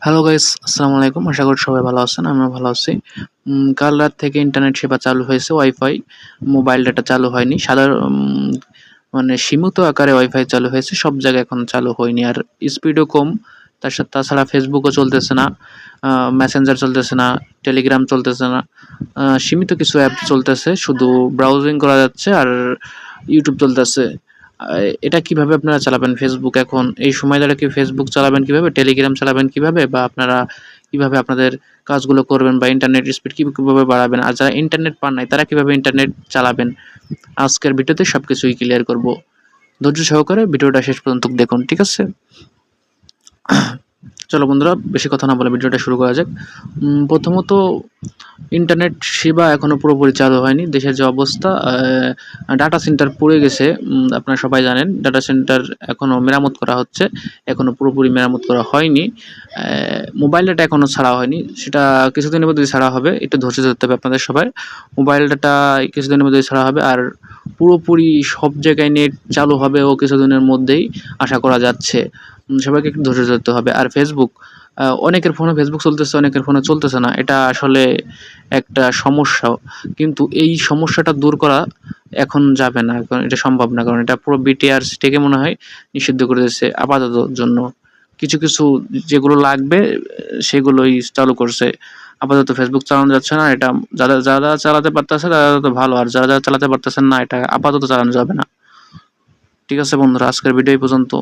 Hello guys, আসসালামু আলাইকুম। আশা করি সবাই ভালো আছেন। আমিও ভালো আছি। কাল রাত থেকে ইন্টারনেট সেবা চালু হয়েছে, ওয়াইফাই। মোবাইল ডাটা চালু হয়নি। মানে সীমিত আকারে ওয়াইফাই চালু হয়েছে। সব জায়গায় এখন চালু হয়নি। আর স্পিডও কম। তাছাড়া ফেসবুকও চলতেছে না, মেসেঞ্জার চলতেছে না, টেলিগ্রাম চলতেছে না। সীমিত কিছু অ্যাপ চলতেছে, শুধু ব্রাউজিং করা যাচ্ছে আর ইউটিউব চলতেছে। এটা কিভাবে আপনারা চালাবেন ফেসবুক এখন এই সময় দাঁড়িয়ে কি ফেসবুক চালাবেন কিভাবে? টেলিগ্রাম চালাবেন কিভাবে? বা আপনারা কিভাবে আপনাদের কাজগুলো করবেন বা ইন্টারনেট স্পিড কিভাবে বাড়াবেন? আর যারা ইন্টারনেট পান নাই তারা কিভাবে ইন্টারনেট চালাবেন? আজকের ভিডিওতে সবকিছুই ক্লিয়ার করব। ধৈর্য সহকারে ভিডিওটা শেষ পর্যন্ত দেখুন, ঠিক আছে? চলো বন্ধুরা, বেশি কথা না বলে ভিডিওটা শুরু করা যাক। প্রথমত ইন্টারনেট সেবা এখনো পুরোপুরি চালু হয়নি। দেশের যে অবস্থা, ডাটা সেন্টার পুড়ে গেছে। আপনারা সবাই জানেন ডাটা সেন্টার এখনো মেরামত করা হচ্ছে, এখনো পুরোপুরি মেরামত করা হয়নি। মোবাইল ডাটা এখনো ছাড়া হয়নি, সেটা কিছুদিনের মধ্যেই ছাড়া হবে। একটু ধৈর্য ধরতে হবে আপনাদের সবাই। মোবাইল ডাটা কিছুদিনের মধ্যেই ছাড়া হবে, আর পুরোপুরি সব জায়গায় নেট চালু হবে ও কিছুদিনের মধ্যেই আশা করা যাচ্ছে। সবাইকে একটু ধৈর্য ধরতে হবে। আর ফেসবুক, অনেকের ফোনে ফেসবুক চলতেছে, অনেকের ফোনে চলতেছে না। এটা আসলে একটা সমস্যা। কিন্তু এই সমস্যাটা দূর করা এখন যাবে না, কারণ এটা সম্ভব না, কারণ এটা পুরো বিটিআরসি থেকে মনে হয় নিষিদ্ধ করে দিয়েছে আপাতত জন্য। কিছু কিছু যেগুলো লাগবে সেগুলোই চালু করছে। আপাতত ফেসবুক চালানো যাচ্ছে না। এটা যারা যারা চালাতে পারতেছে তারা তো ভালো, আর যারা যারা চালাতে পারতেছেন না এটা আপাতত চালানো যাবে না। ঠিক আছে বন্ধুরা, আজকের ভিডিও এই পর্যন্ত।